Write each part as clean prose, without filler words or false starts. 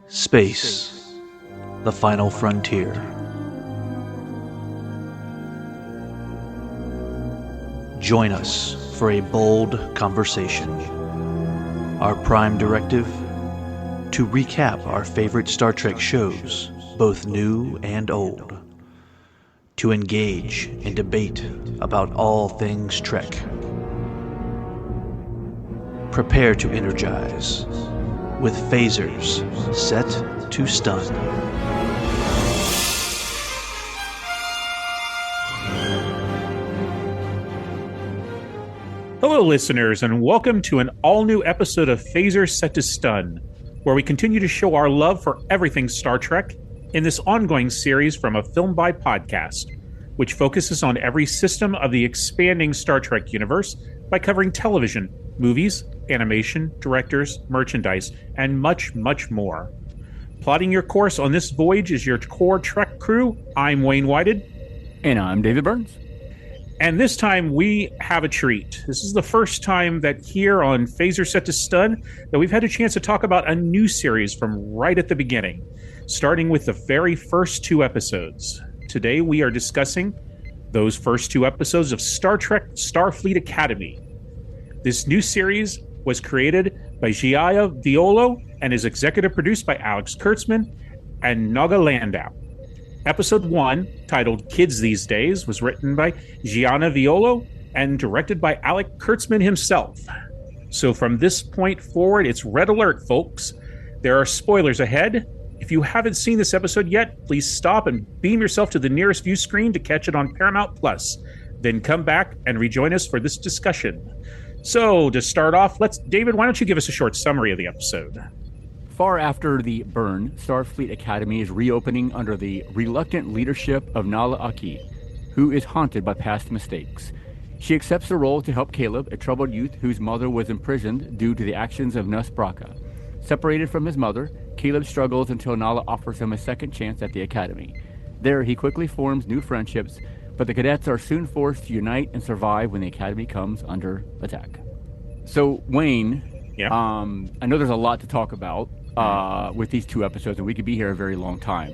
Space, the final frontier. Join us for a bold conversation. Our prime directive? To recap our favorite Star Trek shows, both new and old. To engage in debate about all things Trek. Prepare to energize with phasers set to stun. Hello, listeners, and welcome to an all-new episode of Phasers Set to Stun, where we continue to show our love for everything Star Trek in this ongoing series from a Film by Podcast, which focuses on every system of the expanding Star Trek universe by covering television, movies, animation, directors, merchandise, and much, much more. Plotting your course on this voyage is your core Trek crew. I'm Wayne Whited. And I'm David Burns. And this time we have a treat. This is the first time that here on Phaser Set to Stun that we've had a chance to talk about a new series from right at the beginning, starting with the very first two episodes. Today we are discussing those first two episodes of Star Trek Starfleet Academy. This new series was created by Gia Violo and is executive produced by Alex Kurtzman and Naga Landau. Episode 1, titled Kids These Days, was written by Gianna Violo and directed by Alex Kurtzman himself. So from this point forward, it's red alert, folks. There are spoilers ahead. If you haven't seen this episode yet, please stop and beam yourself to the nearest view screen to catch it on Paramount+. Then come back and rejoin us for this discussion. So, to start off, David, why don't you give us a short summary of the episode? Far after the burn, Starfleet Academy is reopening under the reluctant leadership of Nala Aki, who is haunted by past mistakes. She accepts the role to help Caleb, a troubled youth whose mother was imprisoned due to the actions of Nus Braka. Separated from his mother, Caleb struggles until Nala offers him a second chance at the Academy. There, he quickly forms new friendships, but the cadets are soon forced to unite and survive when the Academy comes under attack. So, Wayne, I know there's a lot to talk about with these two episodes, and we could be here a very long time.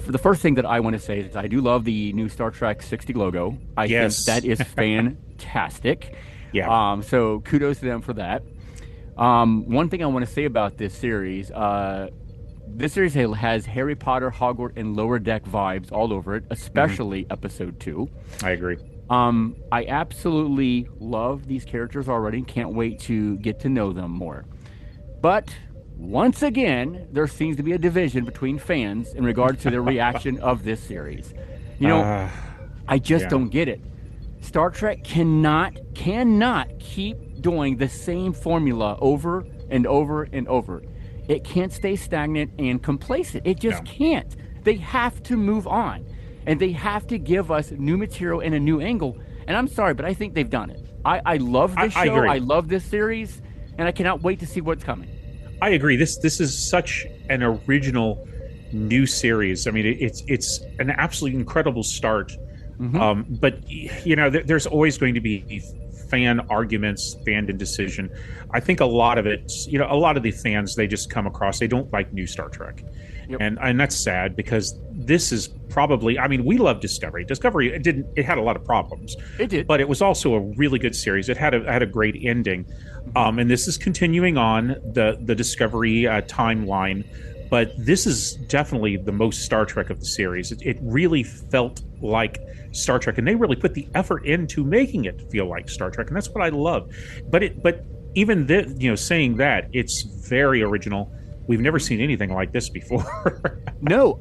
For the first thing that I want to say is I do love the new Star Trek 60 logo. I think that is fantastic. So kudos to them for that. One thing I want to say about this series has Harry Potter, Hogwarts, and Lower Deck vibes all over it, especially episode 2. I agree. I absolutely love these characters already. Can't wait to get to know them more. But once again, there seems to be a division between fans in regard to their reaction of this series. I just don't get it. Star Trek cannot keep doing the same formula over and over and over. It can't stay stagnant and complacent. It just can't. They have to move on. And they have to give us new material and a new angle. And I'm sorry, but I think they've done it. I love this show. I love this series. And I cannot wait to see what's coming. I agree. This is such an original new series. I mean, it's an absolutely incredible start. But, there's always going to be fan arguments, fan indecision. I think a lot of it, a lot of the fans, they just come across, they don't like new Star Trek. And that's sad because this is probably, we love Discovery. Discovery, it had a lot of problems. It did. But it was also a really good series. It had a great ending. And this is continuing on the Discovery timeline. But this is definitely the most Star Trek of the series. It really felt like Star Trek, and they really put the effort into making it feel like Star Trek, and that's what I love. But even saying that, it's very original. We've never seen anything like this before. No,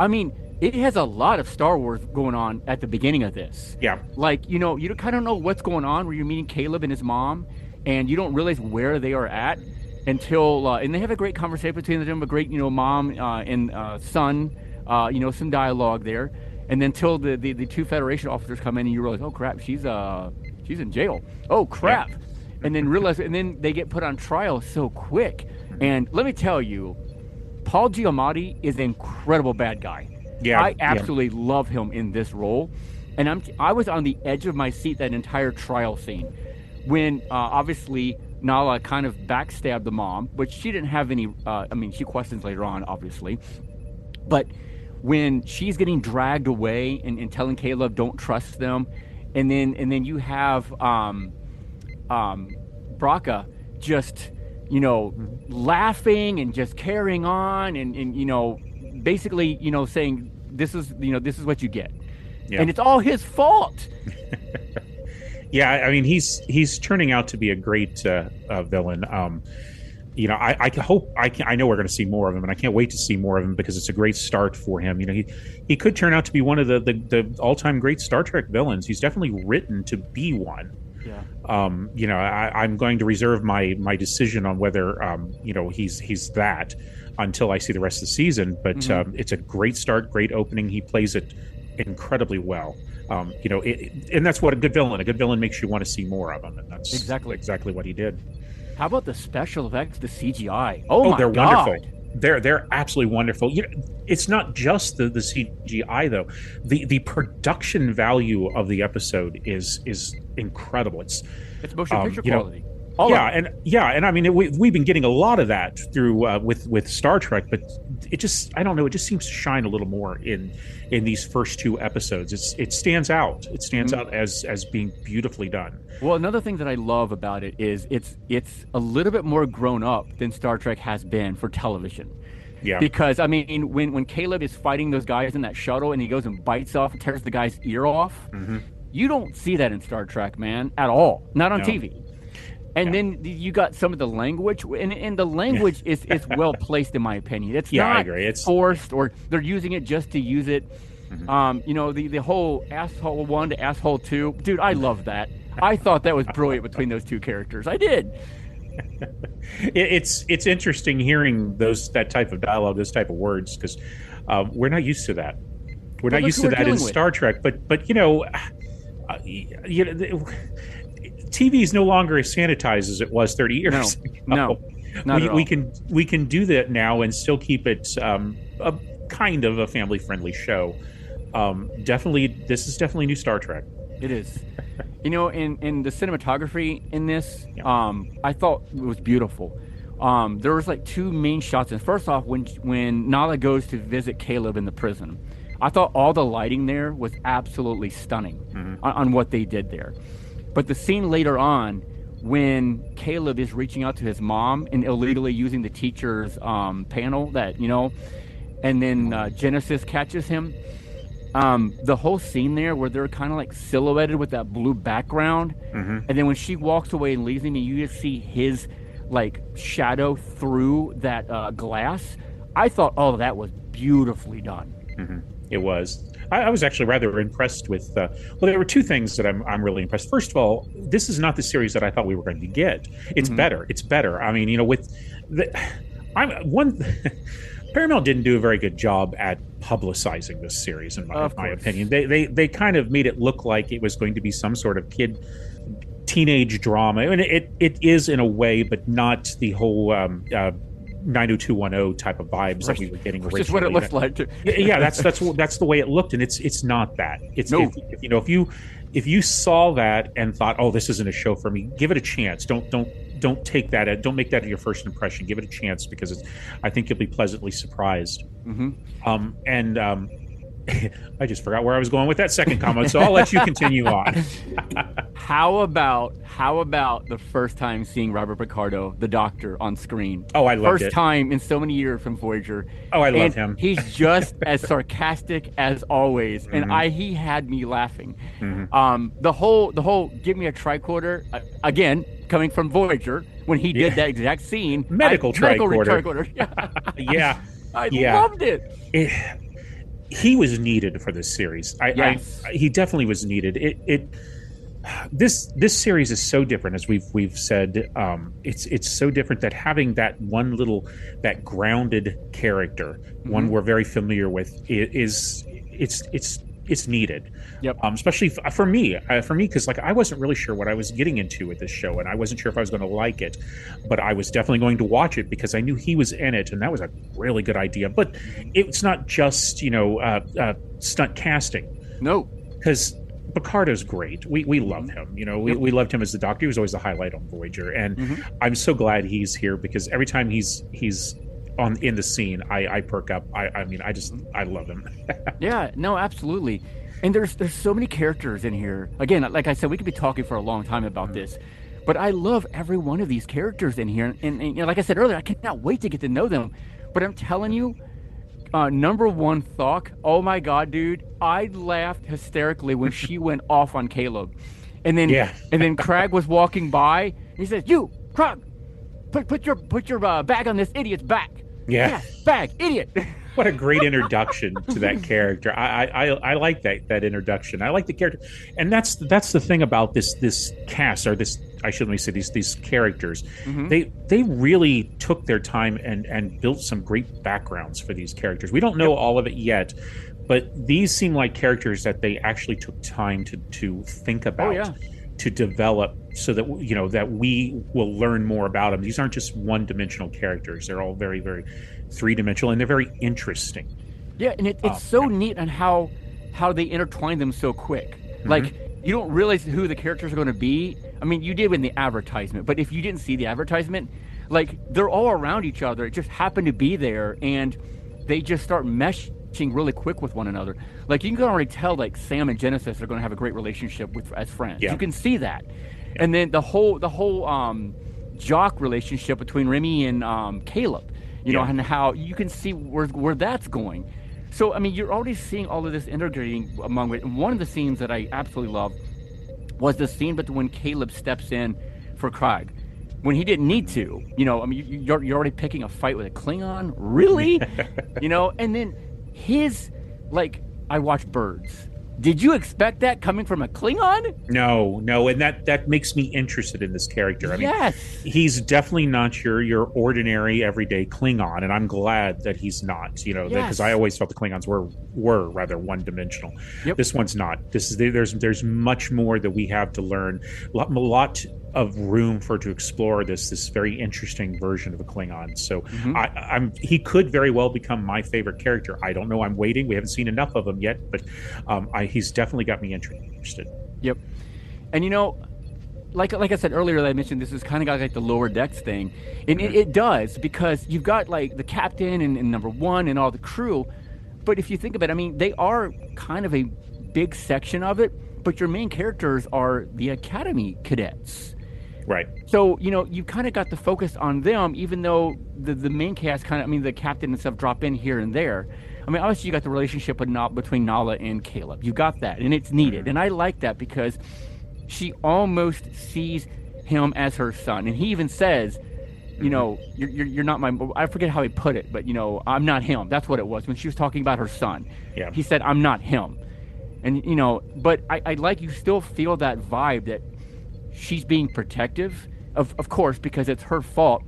it has a lot of Star Wars going on at the beginning of this. Yeah. Like, you kind of know what's going on where you're meeting Caleb and his mom, and you don't realize where they are at until, and they have a great conversation between them, a great, mom and son, some dialogue there. And then until the two Federation officers come in and you realize, oh, crap, she's in jail. Oh, crap. Yeah. And then they get put on trial so quick. And let me tell you, Paul Giamatti is an incredible bad guy. Yeah, I absolutely love him in this role. And I was on the edge of my seat that entire trial scene when obviously Nala kind of backstabbed the mom, which she didn't have any. I mean, she questions later on, obviously, but when she's getting dragged away and telling Caleb don't trust them, and then you have Braca just laughing and just carrying on and basically saying this is what you get, and it's all his fault. Yeah, I mean he's turning out to be a great villain. I know we're going to see more of him, and I can't wait to see more of him because it's a great start for him. He could turn out to be one of the all-time great Star Trek villains. He's definitely written to be one. Yeah. I'm going to reserve my decision on whether he's that until I see the rest of the season. But it's a great start, great opening. He plays it incredibly well. And that's what a good villain makes you want to see more of him, and that's exactly what he did. How about the special effects, the CGI? They're wonderful. They're absolutely wonderful. It's not just the CGI though. The production value of the episode is incredible. It's motion picture quality. And I mean we've been getting a lot of that through with Star Trek, but it just seems to shine a little more in these first two episodes. It stands out. It stands out as being beautifully done. Well, another thing that I love about it is it's a little bit more grown up than Star Trek has been for television. Yeah. Because I mean, when Caleb is fighting those guys in that shuttle and he goes and bites off and tears the guy's ear off, you don't see that in Star Trek, man, at all. Not on TV. And then you got some of the language, and the language is well placed, in my opinion. It's not I agree. It's forced, or they're using it just to use it. The whole asshole 1 to asshole 2, dude, I love that. I thought that was brilliant between those two characters. I did. It's interesting hearing that type of dialogue, those type of words, because we're not used to that. We're not used to that in Star Trek. But TV is no longer as sanitized as it was 30 years ago. No, not at all. We can do that now and still keep it a kind of a family friendly show. This is definitely new Star Trek. It is. In the cinematography in this, I thought it was beautiful. There was like two main shots. And first off, when Nala goes to visit Caleb in the prison, I thought all the lighting there was absolutely stunning on what they did there. But the scene later on, when Caleb is reaching out to his mom and illegally using the teacher's panel and then Genesis catches him, the whole scene there where they're kind of like silhouetted with that blue background, and then when she walks away and leaves him, and you just see his like shadow through that glass, I thought all of that was beautifully done. It was. I was actually rather impressed with. Well, there were two things that I'm really impressed. First of all, this is not the series that I thought we were going to get. It's better. It's better. I mean, with Paramount didn't do a very good job at publicizing this series, in my opinion. They kind of made it look like it was going to be some sort of teenage drama. I mean, it is in a way, but not the whole 90210 type of vibes that we were getting originally. Which is what it looked like. Yeah, that's the way it looked, and it's not that. It's if you saw that and thought, oh, this isn't a show for me, give it a chance. Don't take that. Don't make that your first impression. Give it a chance because I think you'll be pleasantly surprised. I just forgot where I was going with that second comment, so I'll let you continue on. How about the first time seeing Robert Picardo, the Doctor, on screen? Oh, I loved it. First time in so many years from Voyager. Oh, I love him. He's just as sarcastic as always, and he had me laughing. The whole give me a tricorder again, coming from Voyager, when he did that exact scene. Medical tricorder. Yeah. I loved it. He was needed for this series. He definitely was needed. This series is so different, as we've said. It's so different that having that grounded character, one we're very familiar with, it's needed. Yep. Especially for me, because I wasn't really sure what I was getting into with this show, and I wasn't sure if I was going to like it, but I was definitely going to watch it because I knew he was in it, and that was a really good idea. But it's not just stunt casting. No, because Picardo's great. We love him. You know, we loved him as the Doctor. He was always the highlight on Voyager, and I'm so glad he's here because every time he's in the scene, I perk up. I mean, I love him. Yeah, no, absolutely. And there's so many characters in here. Again, like I said, we could be talking for a long time about this, but I love every one of these characters in here. And you know, like I said earlier, I cannot wait to get to know them. But I'm telling you, number one, Thawk. Oh my God, dude! I laughed hysterically when she went off on Caleb, and then Crag was walking by. And he says, "You, Crag, put your bag on this idiot's back." Yeah, bag, idiot. What a great introduction to that character. I like that introduction. I like the character, and that's the thing about this cast, or this, I shouldn't say these characters. They really took their time and built some great backgrounds for these characters. We don't know all of it yet, but these seem like characters that they actually took time to think about, to develop, so that that we will learn more about them. These aren't just one-dimensional characters. They're all very, very three-dimensional, and they're very interesting. Yeah, and it's so neat on how they intertwine them so quick. Like, you don't realize who the characters are going to be. I mean, you did in the advertisement, but if you didn't see the advertisement, like, they're all around each other. It just happened to be there, and they just start meshing really quick with one another. Like, you can already tell, like, Sam and Genesis are going to have a great relationship as friends. You can see that. And then the whole Jock relationship between Remy and Caleb, you know, and how you can see where that's going. So, I mean, you're already seeing all of this integrating among it. And one of the scenes that I absolutely love was the scene when Caleb steps in for Craig, when he didn't need to. You know, I mean, you're already picking a fight with a Klingon? Really? You know, and then I watch Birds. Did you expect that coming from a Klingon? No, and that makes me interested in this character. I mean, he's definitely not your ordinary everyday Klingon, and I'm glad that he's not. You know, because I always felt the Klingons were rather one-dimensional. This one's not. There's much more that we have to learn. A lot of room to explore this very interesting version of a Klingon. So he could very well become my favorite character. I don't know. I'm waiting. We haven't seen enough of him yet, but he's definitely got me interested. Yep. And you know, like I said earlier, I mentioned this is kind of got like the lower decks thing, and it does, because you've got like the captain and number one and all the crew. But if you think about it, I mean, they are kind of a big section of it, but your main characters are the Academy cadets. Right. So, you know, you kind of got the focus on them, even though the main cast kind of, I mean, the captain and stuff drop in here and there. I mean, obviously you got the relationship between Nala and Caleb. You got that, and it's needed. And I like that because she almost sees him as her son. And he even says, you know, you're not my, I forget how he put it, but, you know, I'm not him. That's what it was when she was talking about her son. Yeah. He said, I'm not him. And, you know, but I like, you still feel that vibe that she's being protective, of course, because it's her fault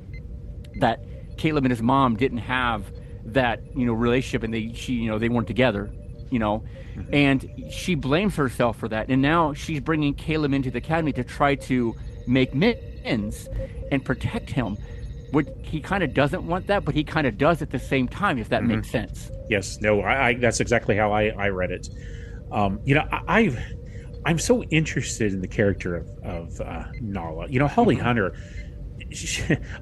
that Caleb and his mom didn't have that, you know, relationship, and they weren't together, you know, and she blames herself for that. And now she's bringing Caleb into the academy to try to make amends and protect him. He kind of doesn't want that, but he kind of does at the same time, if that makes sense. Yes, no, I that's exactly how I read it. You know, I'm so interested in the character of Nala. You know, Holly Hunter.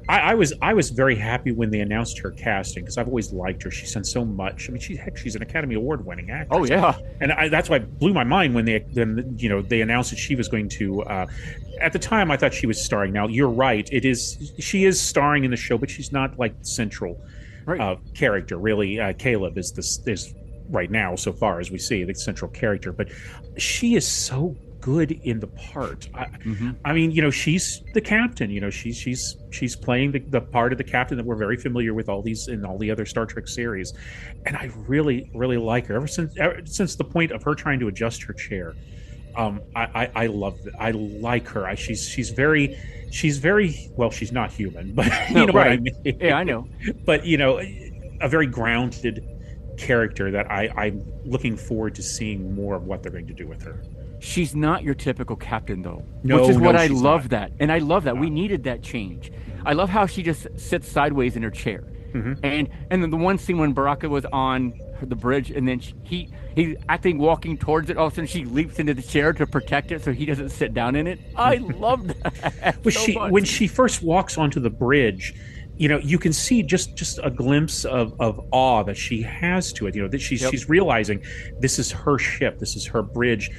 I was very happy when they announced her casting, because I've always liked her. She's done so much. I mean, she's an Academy Award-winning actress. Oh yeah, and that's why it blew my mind when they announced that she was going to. At the time, I thought she was starring. Now you're right. She is starring in the show, but she's not like central character. Really, Caleb is right now, so far as we see, the central character, but she is so good in the part. I mean, you know, she's the captain. You know, she's playing the part of the captain that we're very familiar with all the other Star Trek series, and I really, really like her ever since the point of her trying to adjust her chair. I love it. I like her. She's very well. She's not human, but you know what I mean. Yeah, I know. But you know, a very grounded character that I'm looking forward to seeing more of what they're going to do with her. She's not your typical captain, though, which is what I love. That, and I love that we needed that change. I love how she just sits sideways in her chair. And then the one scene when Baraka was on the bridge, and then he's acting walking towards it. All of a sudden, she leaps into the chair to protect it so he doesn't sit down in it. I love that so much. When she first walks onto the bridge, you can see just a glimpse of awe that she has to it. That she's realizing this is her ship, this is her bridge.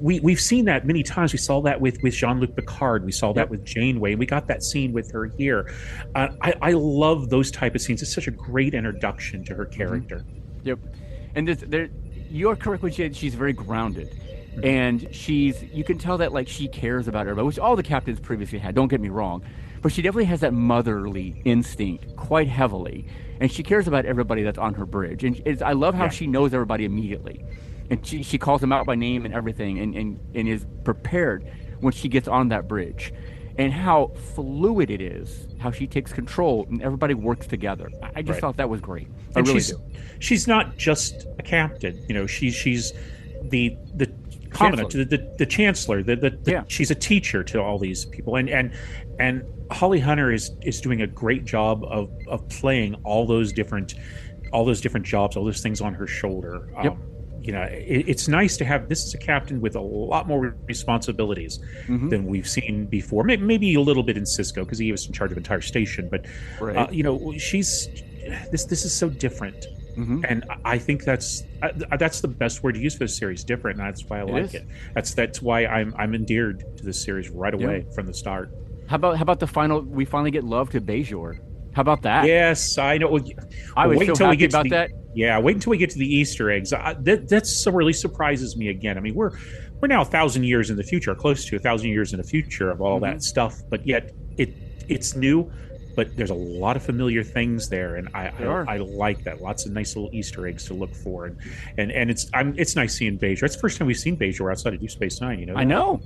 We've seen that many times. We saw that with Jean-Luc Picard. We saw that with Janeway. We got that scene with her here. I love those type of scenes. It's such a great introduction to her character. Yep, and you're correct when she's very grounded. And you can tell that like she cares about everybody, which all the captains previously had. Don't get me wrong. But she definitely has that motherly instinct quite heavily. And she cares about everybody that's on her bridge. And I love how she knows everybody immediately. And she calls them out by name and everything and is prepared when she gets on that bridge. And how fluid it is, how she takes control and everybody works together. I just thought that was great. I really do. She's not just a captain. She's the commandant, the chancellor. She's a teacher to all these people. And Holly Hunter is doing a great job of playing all those different jobs, all those things on her shoulder. It's nice to have. This is a captain with a lot more responsibilities than we've seen before. Maybe a little bit in Cisco because he was in charge of an entire station. But she's this is so different, and I think that's the best word to use for this series. Different, and that's why I like it. That's why I'm endeared to this series right away from the start. How about the final? We finally get love to Bajor. How about that? Yes, I know. I was so happy about that. Yeah, wait until we get to the Easter eggs. That really surprises me again. I mean, we're now 1,000 years in the future, close to 1,000 years in the future of all that stuff, but yet it's new. But there's a lot of familiar things there, and I like that. Lots of nice little Easter eggs to look for, and it's nice seeing Bajor. It's the first time we've seen Bajor outside of Deep Space Nine. I know.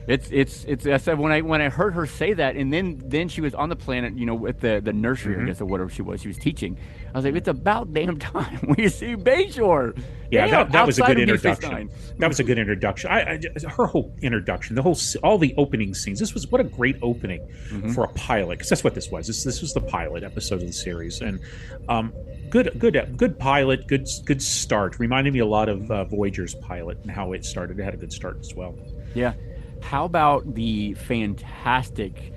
It's I said when I heard her say that, and then she was on the planet, with the nursery, I guess, or whatever she was teaching. I was like, it's about damn time we see Bajor. Yeah, that was a good introduction. That was a good introduction. Her whole introduction, all the opening scenes. What a great opening for a pilot, because that's what this was. This was the pilot episode of the series, and good pilot, good start. Reminded me a lot of Voyager's pilot and how it started. It had a good start as well. Yeah. How about the fantastic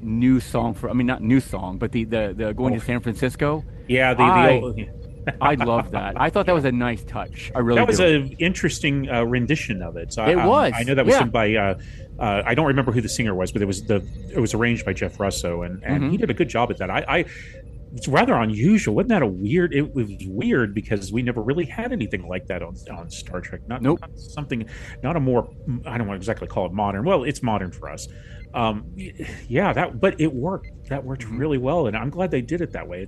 new song not new song, but the going to San Francisco? Yeah, I love that. I thought that was a nice touch. I really that was an interesting rendition of it. It was. I know that was done by I don't remember who the singer was, but it was arranged by Jeff Russo, and he did a good job at that. It's rather unusual. Wasn't that it was weird because we never really had anything like that on Star Trek. Not a more, I don't want to exactly call it modern. Well, it's modern for us. But it worked. That worked really well, and I'm glad they did it that way.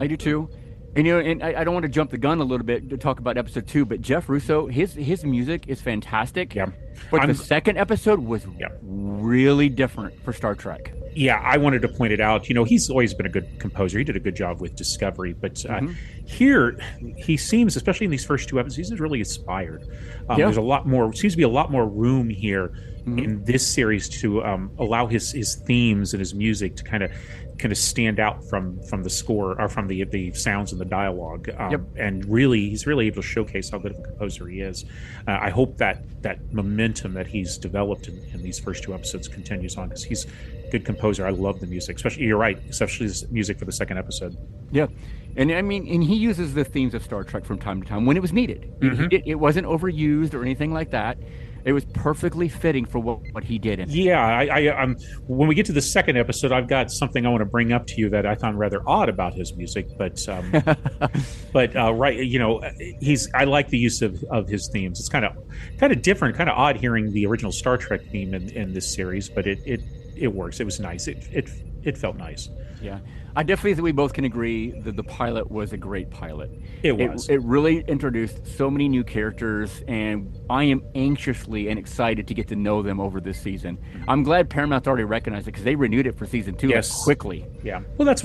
I do too. And I don't want to jump the gun a little bit to talk about episode 2, but Jeff Russo, his music is fantastic. Yeah. But the second episode was really different for Star Trek. Yeah, I wanted to point it out. He's always been a good composer. He did a good job with Discovery, but here he seems, especially in these first 2 episodes, he's really inspired. There's seems to be a lot more room here in this series to allow his themes and his music to kind of stand out from the score or from the sounds and the dialogue. And really, he's really able to showcase how good of a composer he is. I hope that momentum that he's developed in these first 2 episodes continues on, because he's a good composer. I love the music, especially, you're right, especially this music for the second episode. Yeah. And I mean, and he uses the themes of Star Trek from time to time when it was needed. It wasn't overused or anything like that. It was perfectly fitting for what he did in it. Yeah, when we get to the second episode, I've got something I want to bring up to you that I found rather odd about his music, but right, I like the use of his themes. It's kind of different, kind of odd hearing the original Star Trek theme in this series, but it works. It was nice. It felt nice. Yeah. I definitely think we both can agree that the pilot was a great pilot. It was. It really introduced so many new characters, and I am anxiously and excited to get to know them over this season. I'm glad Paramount's already recognized it, because they renewed it for season 2 quickly. Yeah. Well, that's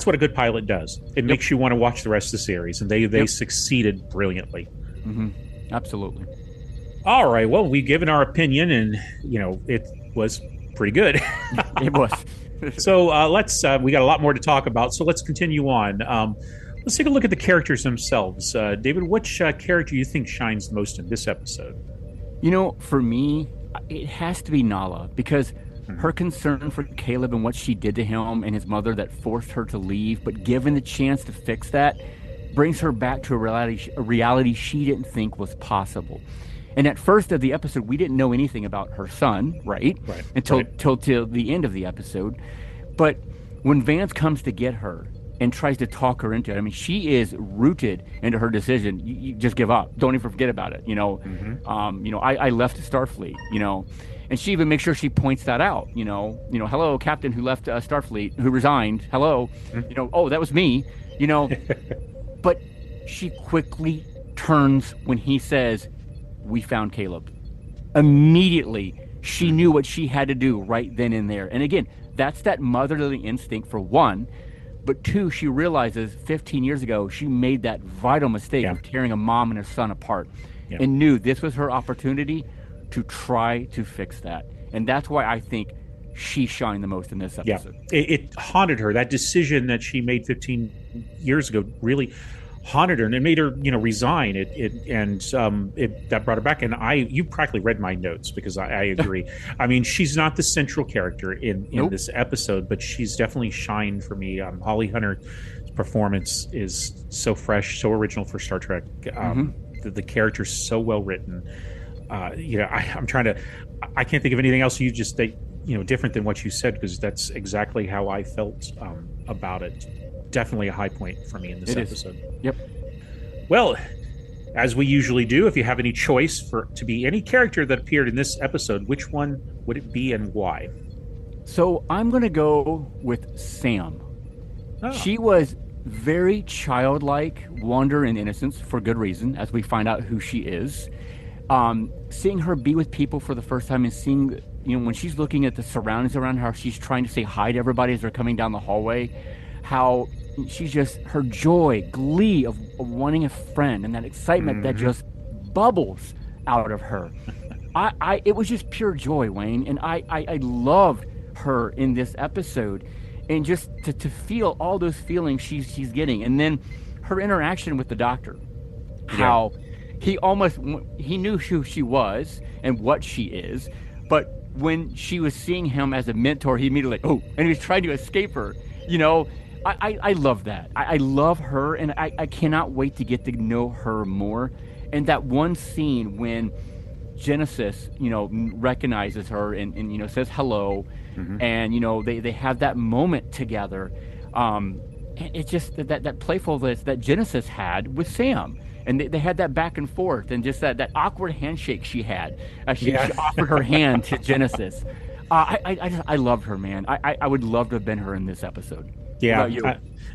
what a good pilot does. It makes you want to watch the rest of the series, and they succeeded brilliantly. Absolutely. All right. Well, we've given our opinion, and it was pretty good. It was. So let's we got a lot more to talk about. So let's continue on. Let's take a look at the characters themselves. David, which character you think shines the most in this episode? For me, it has to be Nala because her Mhm. concern for Caleb and what she did to him and his mother that forced her to leave, but given the chance to fix that, brings her back to a reality she didn't think was possible. And at first of the episode, we didn't know anything about her son, right? Right, Until right. till the end of the episode. But when Vance comes to get her and tries to talk her into it, I mean, she is rooted into her decision. You just give up. Don't even forget about it. Hmm. I left Starfleet. And she even makes sure she points that out. Hello, Captain who left Starfleet, who resigned. Hello, oh, that was me. You know, but she quickly turns when he says, "We found Caleb." Immediately, she knew what she had to do right then and there. And again, that's that motherly instinct for one. But two, she realizes 15 years ago, she made that vital mistake Yeah, of tearing a mom and a son apart yeah, and knew this was her opportunity to try to fix that. And that's why I think she shined the most in this yeah. episode. It haunted her. That decision that she made 15 years ago really haunted her, and it made her, resign. It that brought her back. And you practically read my notes because I agree. I mean, she's not the central character in Nope. this episode, but she's definitely shined for me. Holly Hunter's performance is so fresh, so original for Star Trek. Hmm. The character's so well written. I'm trying to. I can't think of anything else you just that different than what you said, because that's exactly how I felt about it. Definitely a high point for me in this It is. episode. Yep. Well, as we usually do, if you have any choice for to be any character that appeared in this episode, which one would it be and why? So I'm going to go with Sam. Oh, She was very childlike, wonder and innocence for good reason, as we find out who she is. Seeing her be with people for the first time and seeing, when she's looking at the surroundings around her, she's trying to say hi to everybody as they're coming down the hallway, how she's just, her joy, glee of wanting a friend and that excitement that mhm. just bubbles out of her. It was just pure joy, Wayne, and I loved her in this episode, and just to feel all those feelings she's getting, and then her interaction with the doctor, Yeah, how he knew who she was and what she is, but when she was seeing him as a mentor, he immediately and he was trying to escape her. You know, I love that. I love her, and I cannot wait to get to know her more. And that one scene when Genesis, recognizes her and says hello, hmm, and they have that moment together. And it's just that playfulness that Genesis had with Sam, and they had that back and forth, and just that awkward handshake she had as yeah. she offered her hand to Genesis. I loved her, man. I would love to have been her in this episode. What Yeah, about you?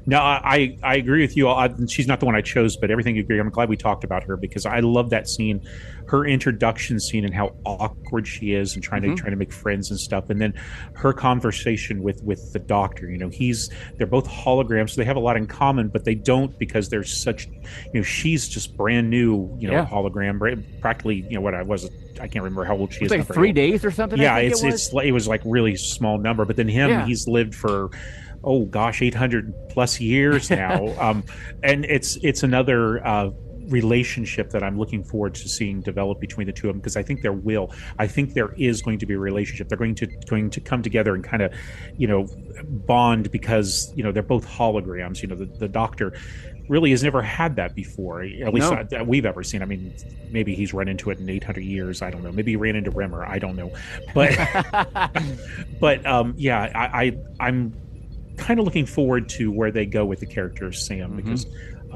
no, I agree with you. She's not the one I chose, but everything you agree. I'm glad we talked about her because I love that scene, her introduction scene, and how awkward she is, and Hmm. trying to make friends and stuff. And then her conversation with the doctor. They're both holograms, so they have a lot in common, but they don't because they're such. She's just brand new. Yeah. Hologram, practically. What I can't remember how old she It's is. like Not very three old. days or something. Yeah, I think it's it was. it was like really small number, but then him, Yeah. he's lived for, oh gosh, 800 plus years now. And it's another relationship that I'm looking forward to seeing develop between the two of them, because I think there is going to be a relationship. They're going to come together and kind of bond, because they're both holograms. The doctor really has never had that before, at least No. that we've ever seen. I mean, maybe he's run into it in 800 years. I don't know. Maybe he ran into Rimmer. I don't know. But yeah, I'm kind of looking forward to where they go with the character of Sam, because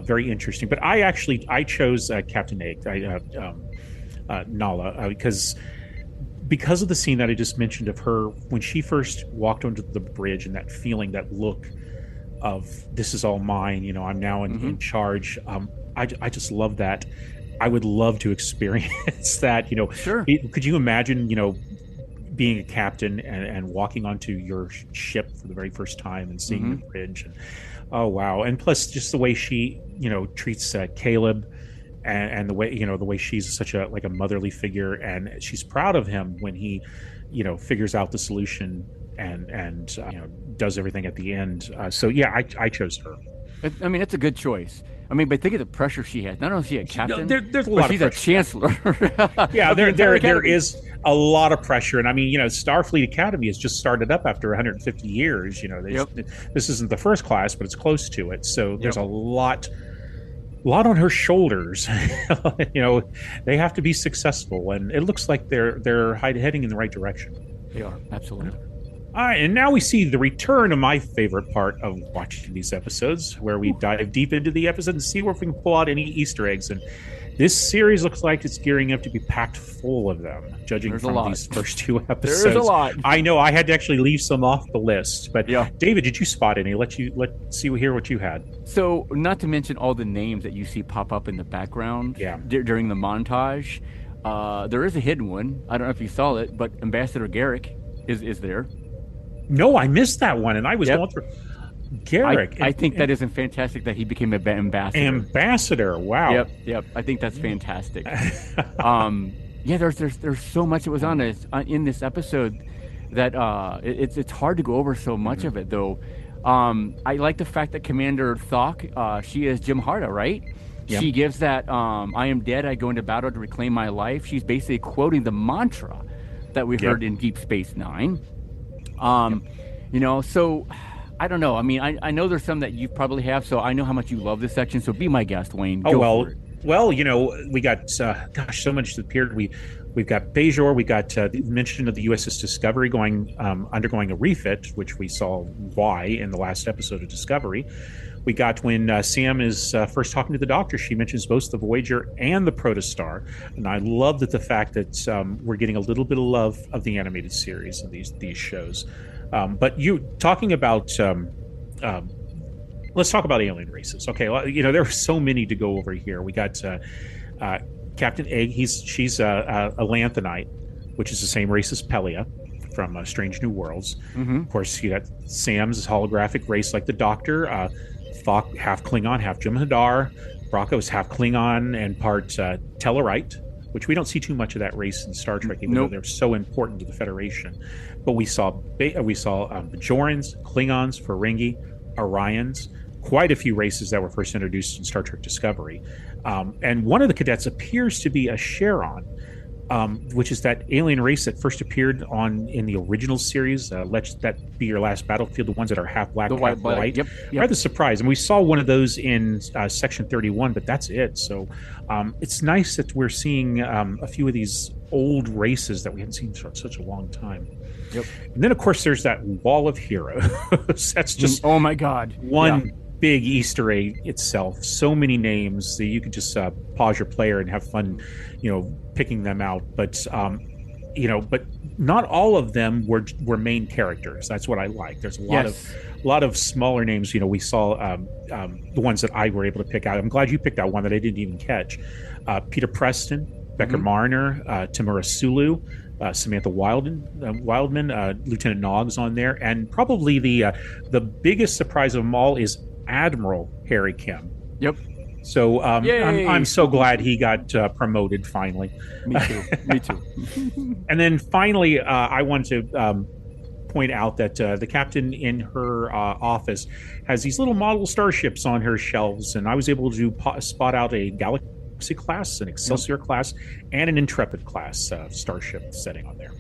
very interesting. But I chose Captain Egg, Nala, because of the scene that I just mentioned of her when she first walked onto the bridge, and that feeling, that look of, this is all mine. I'm now in charge. I just love that. I would love to experience that. Sure. Could you imagine? Being a captain and walking onto your ship for the very first time and seeing the bridge, and oh wow. And plus just the way she treats Caleb, and the way she's such a motherly figure, and she's proud of him when he figures out the solution and does everything at the end. So yeah, I chose her. I mean, it's a good choice. I mean, but think of the pressure she has. Not only is she a No, captain, there's a but lot of she's a pressure. chancellor. Yeah, of the entire there academy. is a lot of pressure, and I mean, Starfleet Academy has just started up after 150 years. Yep. This isn't the first class, but it's close to it. So there's Yep. a lot on her shoulders. They have to be successful, and it looks like they're heading in the right direction. They are absolutely. All right, and now we see the return of my favorite part of watching these episodes, where we dive deep into the episode and see where we can pull out any Easter eggs. And this series looks like it's gearing up to be packed full of them, judging from these first two episodes. There's a lot. I know I had to actually leave some off the list, but Yeah. David, did you spot any? Let's hear what you had. So, not to mention all the names that you see pop up in the background during the montage. There is a hidden one. I don't know if you saw it, but Ambassador Garrick is there. No, I missed that one, and I was going through Garrick. I think that isn't fantastic that he became an ambassador. Ambassador, wow. Yep. I think that's fantastic. Yeah, there's so much that was in this episode that it's hard to go over so much of it though. I like the fact that Commander Thok, she is Jim Harda, right? Yep. She gives that I am dead, I go into battle to reclaim my life. She's basically quoting the mantra that we heard in Deep Space Nine. So I don't know. I mean, I know there's some that you probably have, so I know how much you love this section. So be my guest, Wayne. Well, we got so much that appeared. We've got Bajor. We got the mention of the USS Discovery undergoing a refit, which we saw why in the last episode of Discovery. We got when Sam is first talking to the Doctor, she mentions both the Voyager and the Protostar, and I love the fact that we're getting a little bit of love of the animated series and these shows. But you talking about, let's talk about alien races. Okay, well, there are so many to go over here. We got Captain Egg. She's a Lanthanite, which is the same race as Pelia from Strange New Worlds. Mm-hmm. Of course, you got Sam's holographic race like the Doctor. Thok, half Klingon, half Jem'Hadar. Bracco is half Klingon and part Tellarite, which we don't see too much of that race in Star Trek, even though they're so important to the Federation. But we saw Bajorans, Klingons, Ferengi, Orions, quite a few races that were first introduced in Star Trek Discovery. And one of the cadets appears to be a Charon, which is that alien race that first appeared in the original series. Let That Be Your Last Battlefield, the ones that are half black, half white. Yep. Rather surprised. And we saw one of those in Section 31, but that's it. So it's nice that we're seeing a few of these old races that we hadn't seen for such a long time. Yep. And then, of course, there's that Wall of Heroes. That's just oh my god, one big Easter egg itself. So many names that you could just pause your player and have fun, picking them out. But but not all of them were main characters. That's what I like. There's a lot of smaller names. We saw the ones that I were able to pick out. I'm glad you picked out one that I didn't even catch. Peter Preston, Becker Marner, Tamura Sulu. Samantha Wildman, Lieutenant Noggs on there, and probably the biggest surprise of them all is Admiral Harry Kim. Yep. So I'm so glad he got promoted finally. Me too. Me too. And then finally, I want to point out that the captain in her office has these little model starships on her shelves, and I was able to spot out a Galaxy class, an Excelsior class, and an Intrepid class starship setting on there.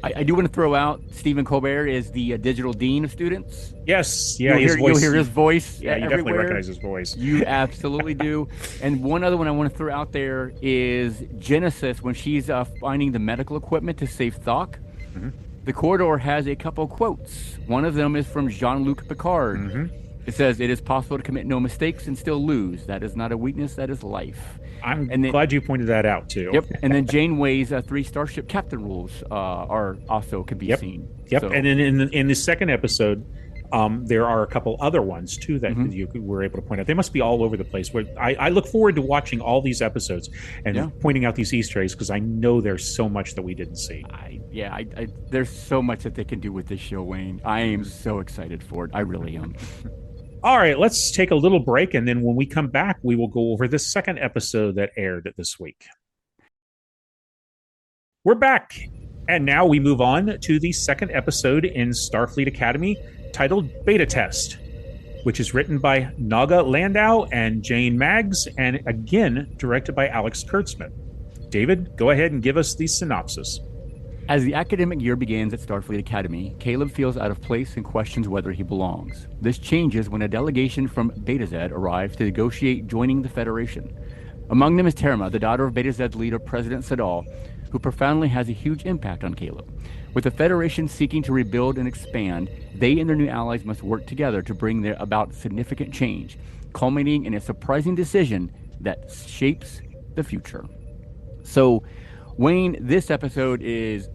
I do want to throw out Stephen Colbert is the digital dean of students. Yes, you'll hear his voice. Yeah, you everywhere. Definitely recognize his voice. You absolutely do. And one other one I want to throw out there is Genesis when she's finding the medical equipment to save Thok. Mm-hmm. The corridor has a couple quotes. One of them is from Jean-Luc Picard. Mm-hmm. It says, "It is possible to commit no mistakes and still lose. That is not a weakness, that is life." I'm glad you pointed that out too. Yep. And then Janeway's 3 starship captain rules can be seen. Yep. So. And then in the second episode, there are a couple other ones too that you were able to point out. They must be all over the place. I look forward to watching all these episodes and pointing out these Easter eggs because I know there's so much that we didn't see. There's so much that they can do with this show, Wayne. I am so excited for it. I really am. All right, let's take a little break, and then when we come back, we will go over the second episode that aired this week. We're back, And now we move on to the second episode in Starfleet Academy, titled Beta Test, which is written by Naga Landau and Jane Maggs, and again directed by Alex Kurtzman. David, go ahead and give us the synopsis. As the academic year begins at Starfleet Academy, Caleb feels out of place and questions whether he belongs. This changes when a delegation from Beta Z arrives to negotiate joining the Federation. Among them is Terma, the daughter of Beta Z's leader, President Sadal, who profoundly has a huge impact on Caleb. With the Federation seeking to rebuild and expand, they and their new allies must work together to bring about significant change, culminating in a surprising decision that shapes the future. So, Wayne, this episode is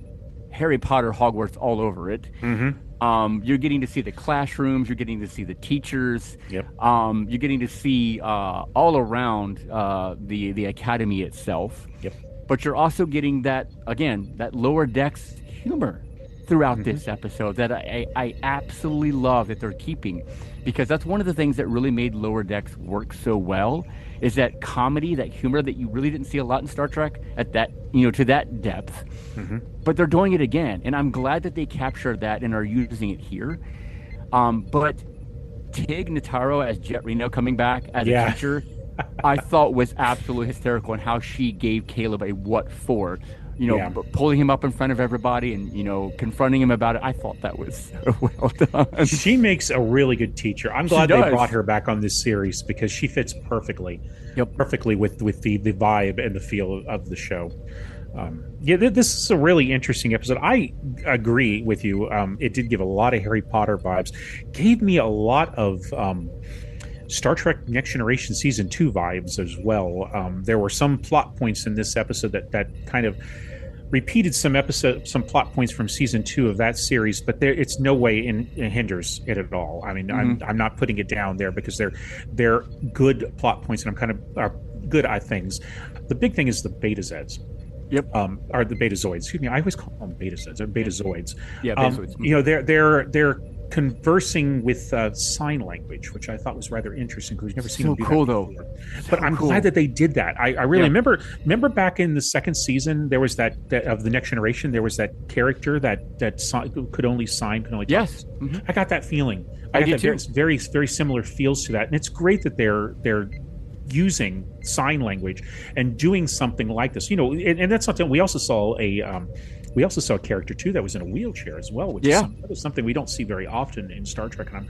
Harry Potter Hogwarts all over it. You're getting to see the classrooms, you're getting to see the teachers, you're getting to see all around the academy itself. But you're also getting that, again, that lower decks humor throughout this episode that I absolutely love that they're keeping, because that's one of the things that really made Lower Decks work so well, is that comedy, that humor that you really didn't see a lot in Star Trek at that, to that depth. But they're doing it again, and I'm glad that they captured that and are using it here. But Tig Notaro as Jet Reno coming back as a teacher, I thought was absolutely hysterical, and how she gave Caleb a what for. Pulling him up in front of everybody and, confronting him about it. I thought that was so well done. She makes a really good teacher. I'm glad they brought her back on this series, because she fits perfectly with the vibe and the feel of the show. This is a really interesting episode. I agree with you. It did give a lot of Harry Potter vibes. Gave me a lot of Star Trek Next Generation Season 2 vibes as well. There were some plot points in this episode that kind of repeated some plot points from Season 2 of that series, but it's no way it hinders it at all. I mean, I'm not putting it down there, because they're good plot points, and I'm kind of good at things. The big thing is the Beta Zs. Or the Betazoids. Excuse me. I always call them Beta Zs. They're Betazoids. Betazoids. They're conversing with sign language, which I thought was rather interesting, because we've never seen them do that before. But I'm glad that they did that. I really remember back in the second season, there was that of the Next Generation, there was that character that could only sign, could only talk. I got that feeling. I got that very, very similar feels to that, and it's great that they're using sign language and doing something like this. And that's something we also saw a character too that was in a wheelchair as well, which is something we don't see very often in Star Trek, and I'm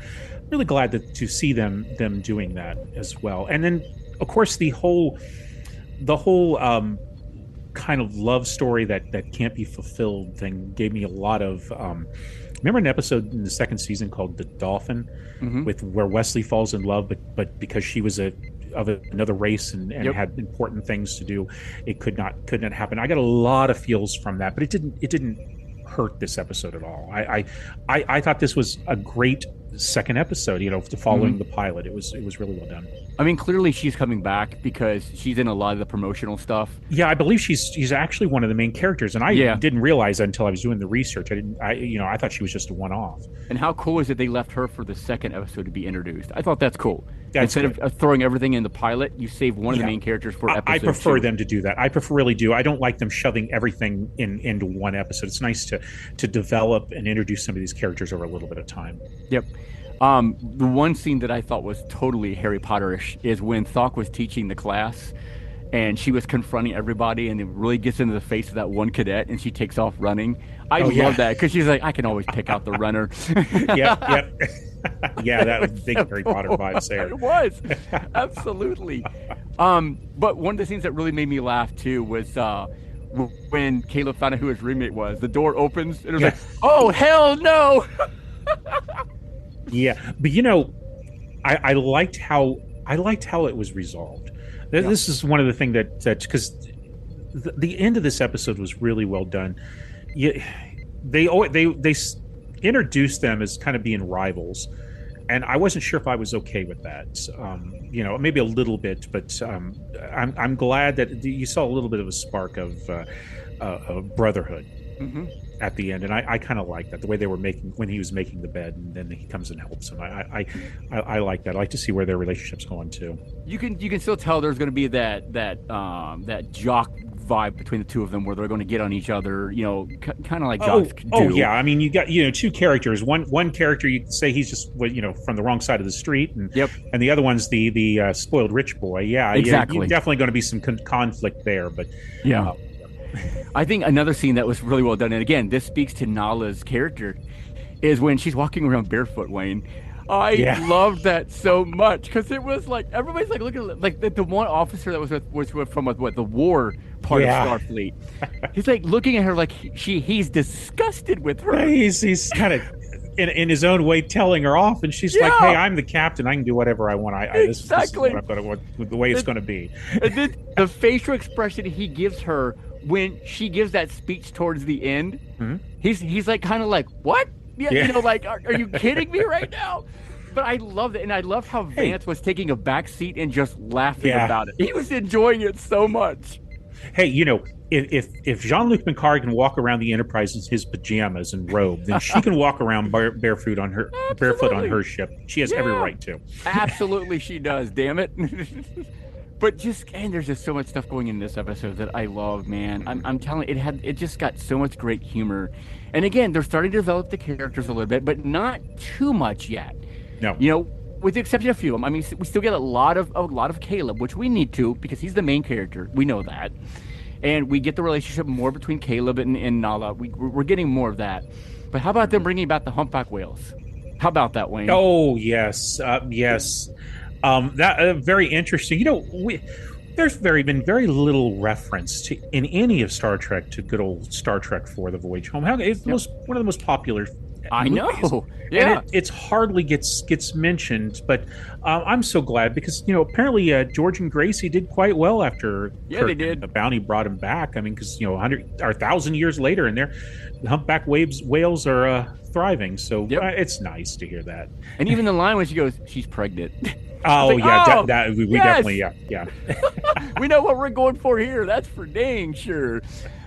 really glad to see them doing that as well. And then, of course, the whole kind of love story that can't be fulfilled thing gave me a lot of. Remember an episode in the second season called The Dolphin, where Wesley falls in love, but because she was of another race and had important things to do, it could not happen. I got a lot of feels from that, but it didn't hurt this episode at all. I thought this was a great second episode, following the pilot. It was really well done. I mean, clearly she's coming back because she's in a lot of the promotional stuff. Yeah, I believe she's actually one of the main characters, and I didn't realize that until I was doing the research. I thought she was just a one-off. And how cool is it they left her for the second episode to be introduced? I thought that's cool. Instead of throwing everything in the pilot, you save one of the main characters for episode 2. I prefer them to do that. I really do. I don't like them shoving everything into one episode. It's nice to develop and introduce some of these characters over a little bit of time. The one scene that I thought was totally Harry Potter-ish is when Thok was teaching the class, and she was confronting everybody, and it really gets into the face of that one cadet, and she takes off running. I love that, because she's like, I can always pick out the runner. That was big Harry Potter vibes there. It was, absolutely. But one of the scenes that really made me laugh too was when Caleb found out who his roommate was. The door opens, and it was like, oh hell no! But I liked how it was resolved. This is one of the things that because the end of this episode was really well done. They introduced them as kind of being rivals, and I wasn't sure if I was okay with that. Maybe a little bit, but I'm glad that you saw a little bit of a spark of brotherhood at the end, and I kind of like that, the way they were when he was making the bed, and then he comes and helps him. I like that. I like to see where their relationship's going too. You can still tell there's going to be that jock vibe between the two of them where they're going to get on each other, kind of like Oh, jocks do. oh yeah. I mean, you got two characters. One character you could say he's just from the wrong side of the street, and Yep. and the other one's the spoiled rich boy. Yeah, Exactly. You're definitely going to be some conflict there, but Yeah. I think another scene that was really well done, and again, this speaks to Nala's character, is when she's walking around barefoot, Wayne. I loved that so much because it was like everybody's like looking at like the one officer that was from what the war part of Starfleet. He's like looking at her like he's disgusted with her. Yeah, he's kind of in his own way telling her off, and she's like, "Hey, I'm the captain. I can do whatever I want. This is the way it's going to be." And then the facial expression he gives her when she gives that speech towards the end, he's like kind of like, "What?" Yeah. Like, are you kidding me right now? But I loved it, and I loved how Vance was taking a back seat and just laughing about it. He was enjoying it so much. Hey, if Jean-Luc Picard can walk around the Enterprise in his pajamas and robe, then she can walk around barefoot on her ship. She has every right to. Absolutely, she does. Damn it. But there's just so much stuff going in this episode that I love, man. I'm telling you, it just got so much great humor. And again, they're starting to develop the characters a little bit, but not too much yet. No. With the exception of a few of them. I mean, we still get a lot of Caleb, which we need to because he's the main character. We know that. And we get the relationship more between Caleb and Nala. We're getting more of that. But how about them bringing back the humpback whales? How about that, Wayne? Oh, yes. Yes. That very interesting. There's been very little reference in any of Star Trek to good old Star Trek 4: The Voyage Home. It's one of the most popular I movies. know. Yeah. And it's hardly gets mentioned, but I'm so glad because apparently George and Gracie did quite well after Kirk they did. The bounty brought him back. I mean, because 100 or 1,000 years later, and the humpback whales are thriving. So it's nice to hear that. And even the line when she goes, "She's pregnant." Oh like, yeah, we definitely We know what we're going for here. That's for dang sure.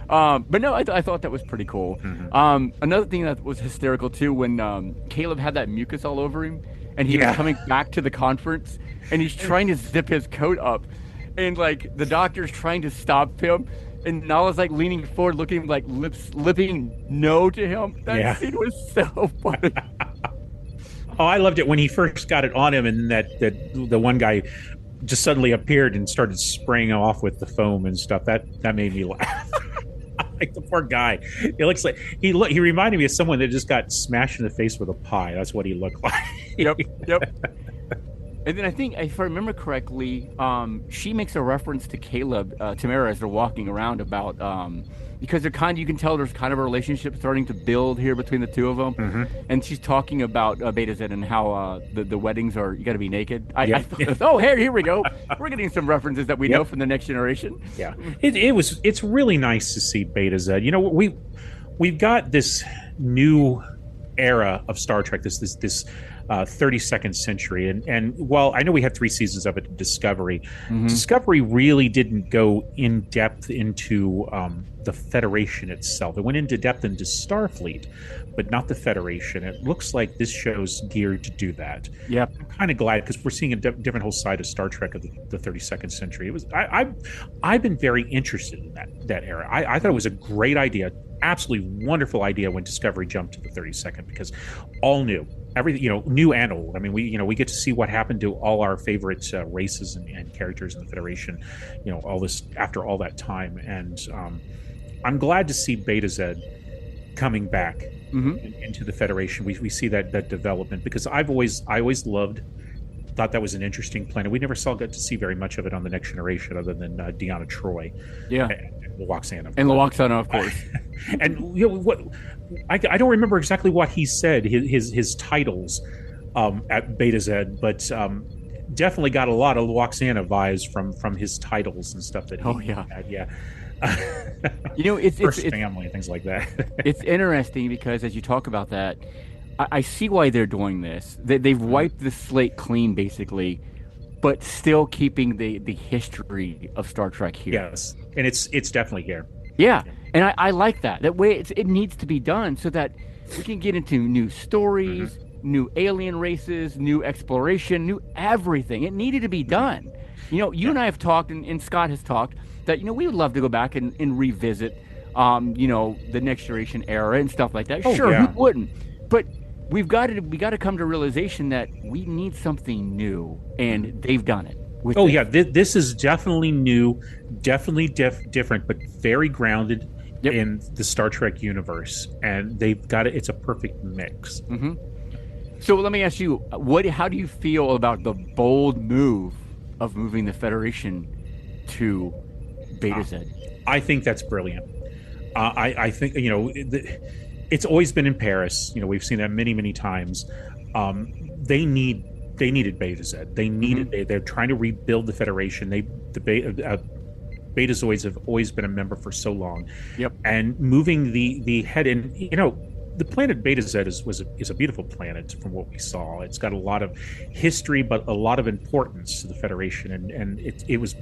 But no, I thought that was pretty cool. Mm-hmm. Another thing that was hysterical too when Caleb had that mucus all over him and he was coming back to the conference and he's trying to zip his coat up and like the doctor's trying to stop him and Nala's like leaning forward looking like lipping no to him. That scene was so funny. Oh, I loved it when he first got it on him, and that the one guy just suddenly appeared and started spraying him off with the foam and stuff. That made me laugh. Like the poor guy. It looks like he reminded me of someone that just got smashed in the face with a pie. That's what he looked like. Yep. And then I think, if I remember correctly, she makes a reference to Caleb, Tamara, as they're walking around about because you can tell there's kind of a relationship starting to build here between the two of them, and she's talking about Beta Z and how the weddings are you got to be naked. Here we go. We're getting some references that we know from the Next Generation. Yeah, it's really nice to see Beta Z. We've got this new era of Star Trek. This 32nd century, and while I know we had 3 seasons of it in Discovery, Discovery really didn't go in depth into the Federation itself. It went into depth into Starfleet, but not the Federation. It looks like this show's geared to do that. Yep. I'm kind of glad because we're seeing a different whole side of Star Trek of the 32nd century. I've been very interested in that era. I thought it was a great idea, absolutely wonderful idea when Discovery jumped to the 32nd because all new. Everything, new and old. I mean, we get to see what happened to all our favorite races and characters in the Federation, all this after all that time. And I'm glad to see Beta Z coming back into the Federation. We see that development because I always thought that was an interesting planet. We never got to see very much of it on the Next Generation other than Deanna Troi. Yeah. And Loxana. And Loxana, of course. And what I don't remember exactly what he said, his titles at Beta Z, but definitely got a lot of Loxana vibes from his titles and stuff that he had. Yeah. It's family and things like that. It's interesting because as you talk about that, I see why they're doing this. They've wiped the slate clean, basically, but still keeping the history of Star Trek here. Yes, and it's definitely here. Yeah, and I like that. That way, it needs to be done so that we can get into new stories, new alien races, new exploration, new everything. It needed to be done. You and I have talked, and Scott has talked, that, we would love to go back and revisit, the Next Generation era and stuff like that. Oh, sure, yeah. who wouldn't? But we got to come to realization that we need something new, and they've done it. Oh, yeah. This is definitely new, definitely different, but very grounded in the Star Trek universe. And they've got it. It's a perfect mix. Mm-hmm. So let me ask you, how do you feel about the bold move of moving the Federation to Beta Z? I think that's brilliant. I think, it's always been in Paris. We've seen that many, many times. They needed Beta Z. They needed. They're trying to rebuild the Federation. Betazoids have always been a member for so long. Yep. And moving the head in, the planet Beta Z is a beautiful planet from what we saw. It's got a lot of history, but a lot of importance to the Federation, and it was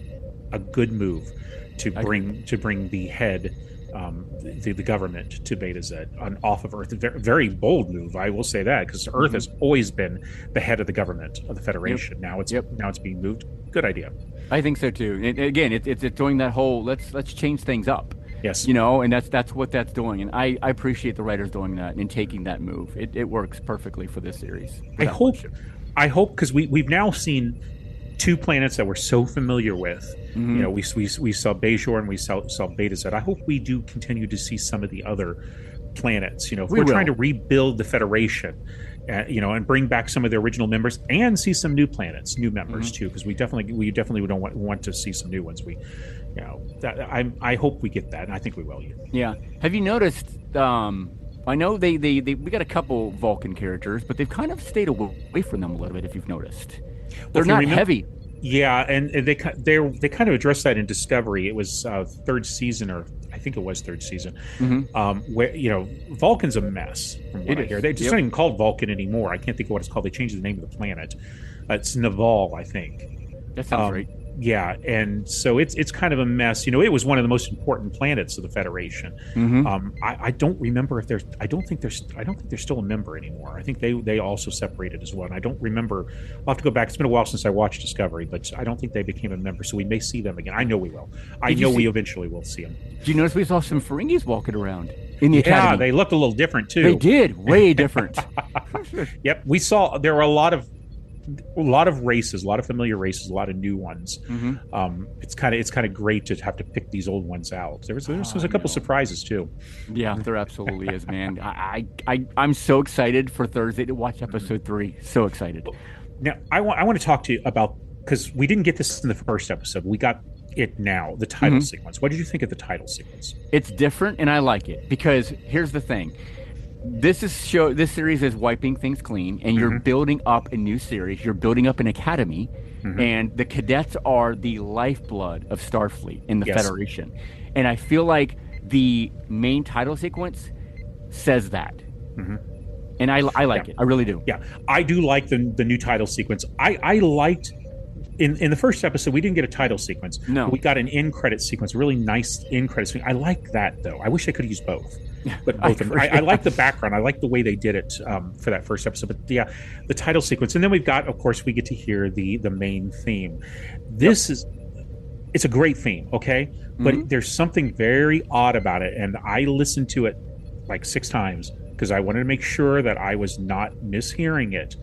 a good move to bring the head. The government to Beta Z off of Earth. Very bold move, I will say that, because Earth has always been the head of the government of the Federation. Yep. Now it's being moved. Good idea. I think so too. And again, it's doing that whole let's change things up. Yes. And that's what that's doing, and I appreciate the writers doing that and taking that move. It works perfectly for this series. I hope because we've now seen two planets that we're so familiar with. We saw Bajor and we saw Beta Z. I hope we do continue to see some of the other planets. If we're trying to rebuild the Federation, and bring back some of the original members and see some new planets, new members too, because we definitely would want to see some new ones. I hope we get that, and I think we will. Yeah. Have you noticed? I know we got a couple Vulcan characters, but they've kind of stayed away from them a little bit. If you've noticed, they're not heavy. Yeah, and they kind of addressed that in Discovery. It was third season, or I think it was third season, where Vulcan's a mess from what I hear. They just not even called Vulcan anymore. I can't think of what it's called. They changed the name of the planet. It's Naval, I think. That sounds right. Yeah, and so it's kind of a mess. It was one of the most important planets of the Federation. I don't remember if there's. I don't think they're still a member anymore. I think they also separated as well. And I don't remember. I'll have to go back. It's been a while since I watched Discovery, but I don't think they became a member. So we may see them again. I know we will. We eventually will see them. Do you notice we saw some Ferengis walking around in the Academy? Yeah, they looked a little different too. They did, way different. Yep, we saw there were a lot of races, a lot of familiar races, a lot of new ones. It's kind of great to have to pick these old ones out. There was a couple surprises too. Yeah, there absolutely is, man. I'm so excited for Thursday to watch episode 3. So excited. Now I want to talk to you about, because we didn't get this in the first episode. We got it now. The title sequence. What did you think of the title sequence? It's different, and I like it, because here's the thing. This series is wiping things clean, and you're building up a new series. You're building up an academy, and the cadets are the lifeblood of Starfleet in the Federation. And I feel like the main title sequence says that. And I like it. I really do. Yeah, I do like the new title sequence. I liked in the first episode we didn't get a title sequence. No, we got an end credit sequence, a really nice end credit sequence. I like that though. I wish I could use both. But both of them. I like the background. I like the way they did it for that first episode. But yeah, the title sequence, and then we've got, of course, we get to hear the main theme. It's a great theme, okay? But there's something very odd about it, and I listened to it like 6 times because I wanted to make sure that I was not mishearing it.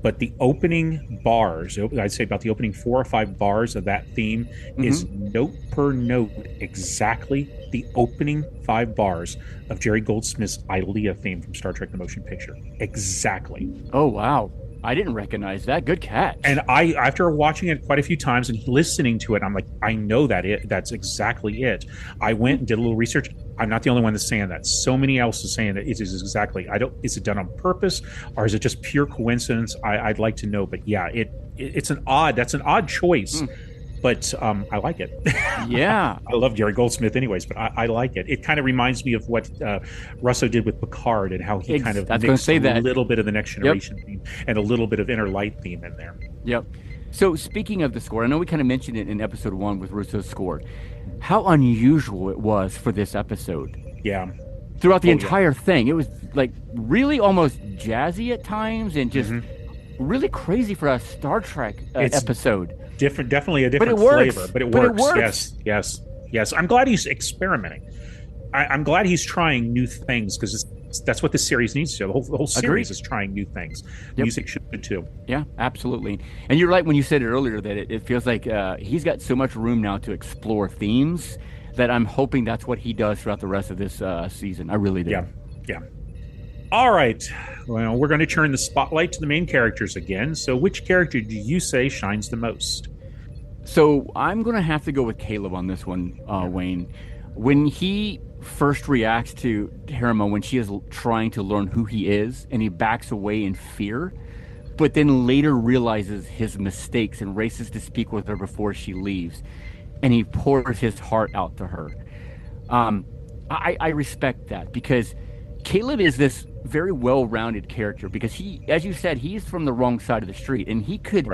But the opening bars, I'd say about the opening 4 or 5 bars of that theme is note per note exactly the opening 5 bars of Jerry Goldsmith's Ilea theme from Star Trek: The Motion Picture. Exactly. Oh, wow. I didn't recognize that. Good catch. And after watching it quite a few times and listening to it, I'm like, I know that's exactly it. I went and did a little research. I'm not the only one that's saying that. So many else is saying that it is exactly. Is it done on purpose, or is it just pure coincidence? I'd like to know. But yeah, that's an odd choice. But I like it. Yeah. I love Jerry Goldsmith anyways, but I like it. It kind of reminds me of what Russo did with Picard and how he kind of mixed a little bit of the Next Generation theme and a little bit of Inner Light theme in there. Yep. So speaking of the score, I know we kind of mentioned it in episode 1 with Russo's score. How unusual it was for this episode. Yeah. Throughout the entire thing. It was like really almost jazzy at times and just really crazy for a Star Trek episode. definitely a But it different works. flavor, but it But it works. works. Yes. I'm glad he's experimenting. I'm glad he's trying new things because that's what the series needs to. The whole Agreed. series is trying new things. Yep. Music should too. Yeah, absolutely. And you're right when you said it earlier that it feels like he's got so much room now to explore themes that I'm hoping that's what he does throughout the rest of this season. I really do. Yeah. All right. Well, we're going to turn the spotlight to the main characters again. So, which character do you say shines the most? So I'm going to have to go with Caleb on this one, Wayne. When he first reacts to Harima when she is trying to learn who he is and he backs away in fear, but then later realizes his mistakes and races to speak with her before she leaves, and he pours his heart out to her. I respect that because Caleb is this very well-rounded character because he, as you said, he's from the wrong side of the street, and he could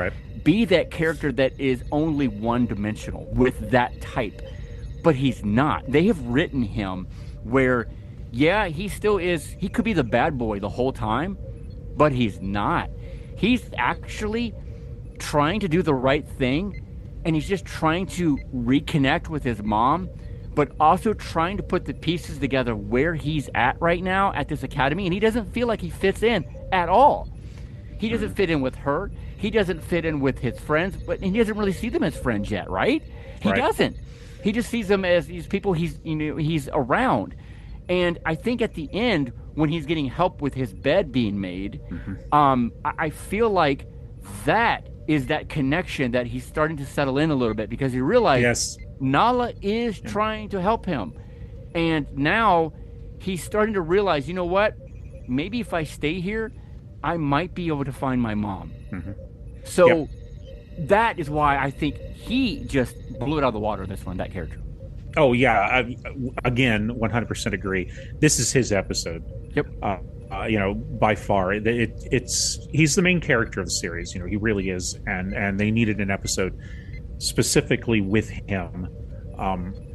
be that character that is only one-dimensional with that type, but he's not. They have written him where, yeah, he still is, he could be the bad boy the whole time, but he's not. He's actually trying to do the right thing, and he's just trying to reconnect with his mom, but also trying to put the pieces together where he's at right now at this academy, and he doesn't feel like he fits in at all. He doesn't fit in with her. He doesn't fit in with his friends, but he doesn't really see them as friends yet, right? He doesn't. He just sees them as these people he's around. And I think at the end, when he's getting help with his bed being made, I feel like that is that connection that he's starting to settle in a little bit because he realized Nala is trying to help him. And now he's starting to realize, you know what? Maybe if I stay here, I might be able to find my mom. So that is why I think he just blew it out of the water, this one, that character. Oh, yeah. Again, 100% agree. This is his episode. Yep. By far, he's the main character of the series. He really is, and they needed an episode specifically with him.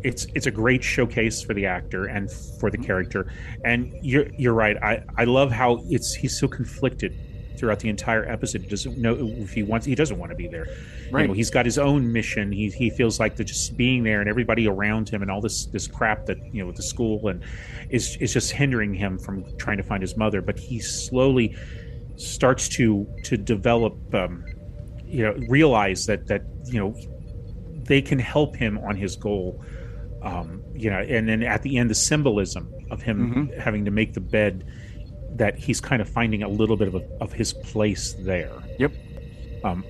It's a great showcase for the actor and for the character. And you're right. I love how he's so conflicted throughout the entire episode. He doesn't know if he doesn't want to be there. Right. He's got his own mission. He feels like that just being there and everybody around him and all this crap that with the school and is just hindering him from trying to find his mother. But he slowly starts to develop realize that they can help him on his goal. And then at the end, the symbolism of him having to make the bed, that he's kind of finding a little bit of his place there. Yep.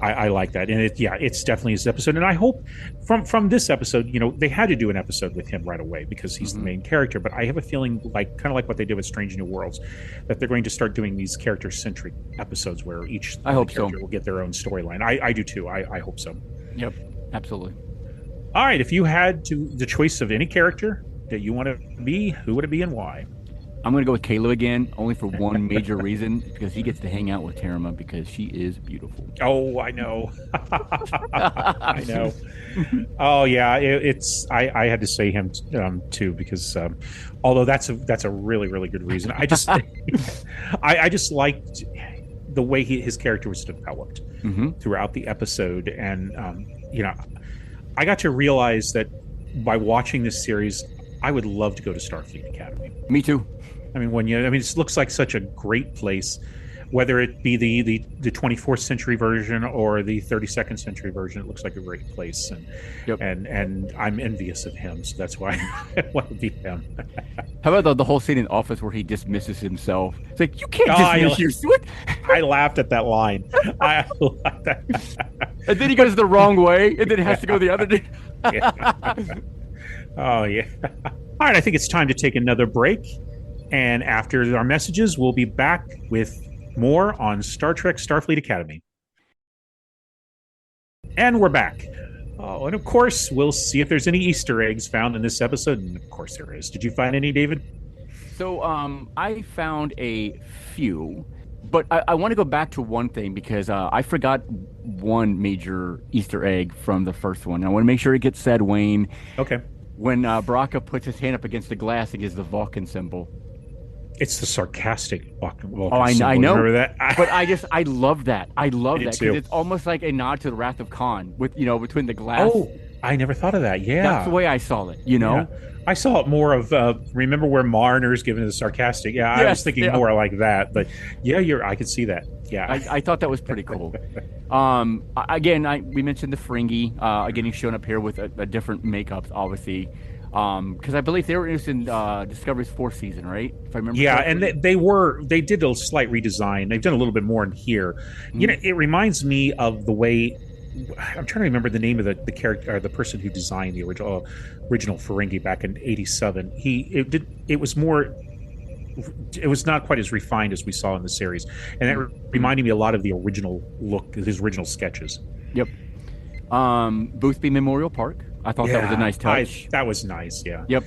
I like that. And it's definitely his episode. And I hope from this episode, they had to do an episode with him right away because he's the main character. But I have a feeling kind of like what they did with Strange New Worlds, that they're going to start doing these character-centric episodes where each character will get their own storyline. I do too. I hope so. Yep, absolutely. All right. If you had the choice of any character that you want to be, who would it be and why? I'm going to go with Caleb again, only for one major reason, because he gets to hang out with Harima because she is beautiful. Oh, I know. I know. Oh, yeah. I had to say him too because although that's a really, really good reason. I just I just liked the way his character was developed throughout the episode, and I got to realize that by watching this series, I would love to go to Starfleet Academy. Me too. I mean, it looks like such a great place, whether it be the 24th century version or the 32nd century version. It looks like a great place, and I'm envious of him, so that's why I want to be him. How about the whole scene in Office where he dismisses himself? It's like, you can't dismiss yourself. I laughed at that line. I laughed at and then he goes the wrong way, and then it has to go the other day. Oh, yeah. All right, I think it's time to take another break. And after our messages, we'll be back with more on Star Trek Starfleet Academy. And we're back. Oh, and of course, we'll see if there's any Easter eggs found in this episode. And of course there is. Did you find any, David? So I found a few, but I want to go back to one thing because I forgot one major Easter egg from the first one. I want to make sure it gets said, Wayne. Okay. When Baraka puts his hand up against the glass, it gives the Vulcan symbol. It's the sarcastic Vulcan Oh, I symbol. know. Remember that? But I love that. I love Me that too. because it's almost like a nod to the Wrath of Khan with, between the glass. Oh, I never thought of that. That's the Yeah. way I saw it, Yeah. I saw it more of remember where Mariner's given the sarcastic. Yeah, I was Yes, thinking yeah. more like that. But yeah, I could see that. Yeah. I thought that was pretty cool. Again, we mentioned the Ferengi. Again, he's shown up here with a different makeups, obviously. Because I believe they were introduced in Discovery's fourth season, right? If I remember. Yeah, correctly. and they did a slight redesign. They've done a little bit more in here. Mm-hmm. It reminds me of the way I'm trying to remember the name of the character or the person who designed the original Ferengi back in '87. It was more. It was not quite as refined as we saw in the series, and it reminded me a lot of the original look, his original sketches. Yep. Boothby Memorial Park. I thought that was a nice touch. That was nice. Yeah. Yep.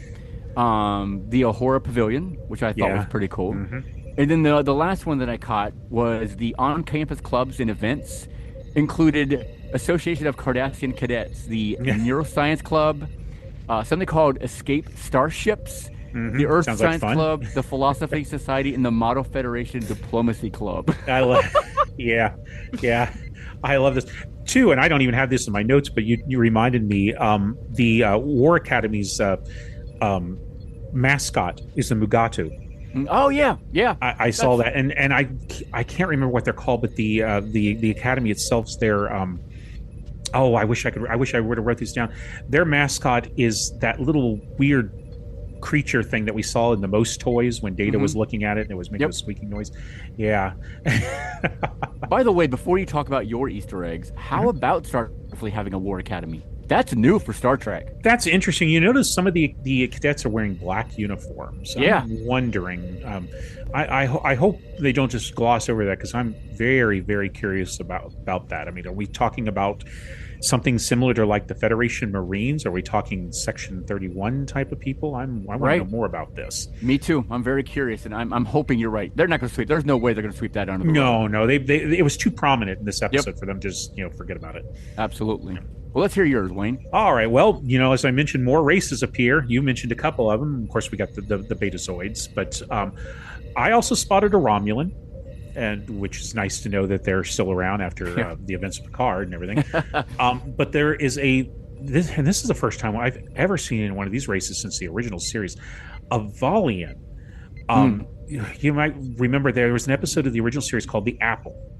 The Ahura Pavilion, which I thought was pretty cool. And then the last one that I caught was the on-campus clubs and events included Association of Cardassian Cadets, the Neuroscience Club, something called Escape Starships, the Earth Sounds Science like fun. Club, the Philosophy Society, and the Model Federation Diplomacy Club. I love. Yeah. I love this too, and I don't even have this in my notes, but you reminded me. The War Academy's mascot is the Mugatu. Oh yeah. I saw that, and I can't remember what they're called, but the academy itself's their I wish I would have wrote these down. Their mascot is that little weird creature thing that we saw in the most toys when Data was looking at it and it was making a squeaking noise. Yeah. By the way, before you talk about your Easter eggs, how about Starfleet having a War Academy? That's new for Star Trek. That's interesting. You notice some of the cadets are wearing black uniforms. I'm wondering. I hope they don't just gloss over that because I'm very, very curious about that. I mean, are we talking about something similar to like the Federation Marines? Are we talking Section 31 type of people? I want to know more about this. Me too. I'm very curious, and I'm hoping you're right. They're not going to sweep. There's no way they're going to sweep that under the rug. No. It was too prominent in this episode for them to just forget about it. Absolutely. Well, let's hear yours, Wayne. All right. Well, as I mentioned, more races appear. You mentioned a couple of them. Of course, we got the Betazoids, but I also spotted a Romulan, and which is nice to know that they're still around after the events of Picard and everything. But there is this is the first time I've ever seen in one of these races since the original series, a Valian. You might remember there was an episode of the original series called The Apple.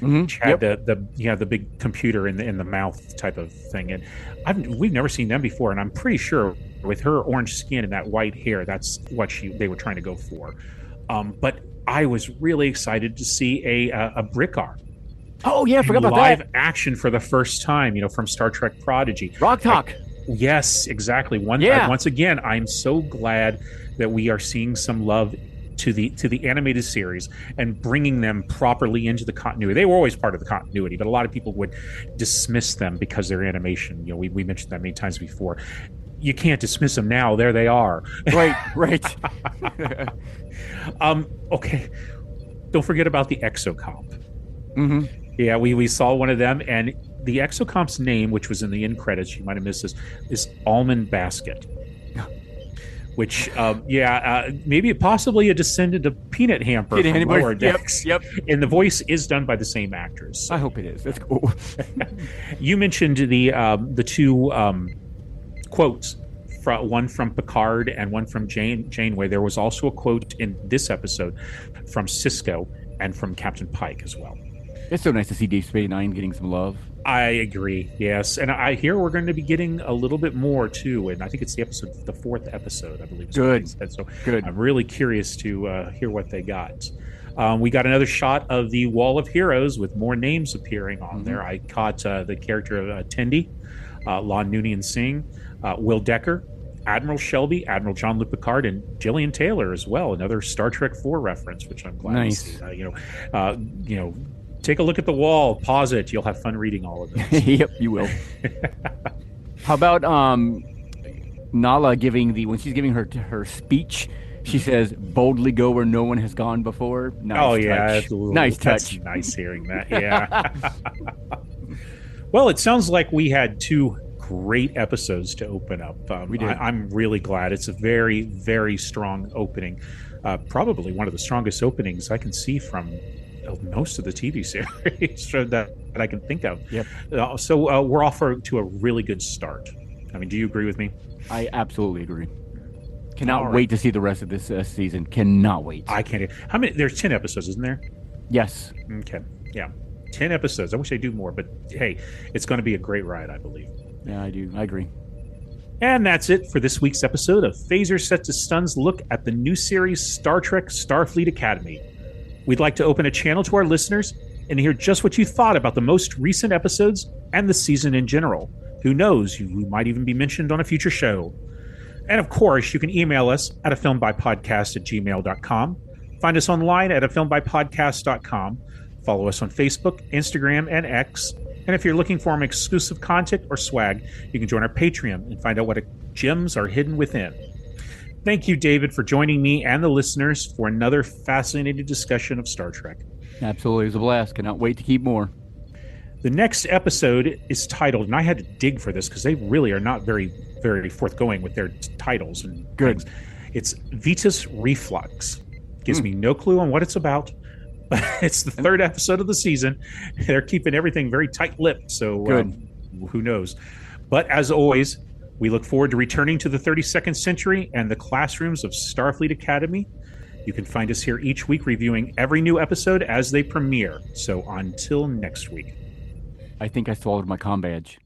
Which had the big computer in the mouth type of thing, and we've never seen them before, and I'm pretty sure with her orange skin and that white hair, that's what they were trying to go for. But I was really excited to see a Brickar. Oh yeah, I forgot about live that. action for the first time, from Star Trek Prodigy. Rock Talk. Yes, exactly. Once again, I'm so glad that we are seeing some love to the animated series and bringing them properly into the continuity. They were always part of the continuity, but a lot of people would dismiss them because they're animation. We mentioned that many times before. You can't dismiss them now. There they are. Right. Okay. Don't forget about the Exocomp. Yeah, we saw one of them, and the Exocomp's name, which was in the end credits, you might have missed this, is Almond Basket. Which, maybe possibly a descendant of Peanut Hamper from Lower Decks. Yep. And the voice is done by the same actors. I hope it is. That's cool. You mentioned the two quotes, one from Picard and one from Janeway. There was also a quote in this episode from Sisko and from Captain Pike as well. It's so nice to see Deep Space Nine getting some love. I agree. Yes, and I hear we're going to be getting a little bit more too, and I think it's the fourth episode, I believe. Good. So Good. I'm really curious to hear what they got. We got another shot of the Wall of Heroes with more names appearing on there. I caught the character of Tendi, Lon Noonien Singh, Will Decker, Admiral Shelby, Admiral Jean-Luc Picard, and Gillian Taylor as well. Another Star Trek IV reference, which I'm glad to see. Take a look at the wall, pause it. You'll have fun reading all of this. Yep, you will. How about Nala when she's giving her speech, she says, "Boldly go where no one has gone before." Nice touch. Nice touch. That's nice hearing that. Yeah. Well, it sounds like we had two great episodes to open up. We did. I'm really glad. It's a very, very strong opening. Probably one of the strongest openings I can see from most of the TV series that I can think of. Yep. So we're off to a really good start. I mean, do you agree with me? I absolutely agree. Cannot All right. wait to see the rest of this season. Cannot wait. I can't. How many? There's 10 episodes, isn't there? Yes. Okay. Yeah. 10 episodes. I wish they do more, but hey, it's going to be a great ride, I believe. Yeah, I do. I agree. And that's it for this week's episode of Phaser Set to Stun's look at the new series Star Trek Starfleet Academy. We'd like to open a channel to our listeners and hear just what you thought about the most recent episodes and the season in general. Who knows, you might even be mentioned on a future show. And of course, you can email us at afilmbypodcast@gmail.com. Find us online at afilmbypodcast.com. Follow us on Facebook, Instagram, and X. And if you're looking for more exclusive content or swag, you can join our Patreon and find out what gems are hidden within. Thank you, David, for joining me and the listeners for another fascinating discussion of Star Trek. Absolutely. It was a blast. Cannot wait to keep more. The next episode is titled, and I had to dig for this because they really are not very, very forthgoing with their titles and Good. things. It's Vetus Reflux. Gives me no clue on what it's about. But it's the third episode of the season. They're keeping everything very tight-lipped, so who knows? But as always, we look forward to returning to the 32nd century and the classrooms of Starfleet Academy. You can find us here each week reviewing every new episode as they premiere. So until next week. I think I swallowed my comm badge.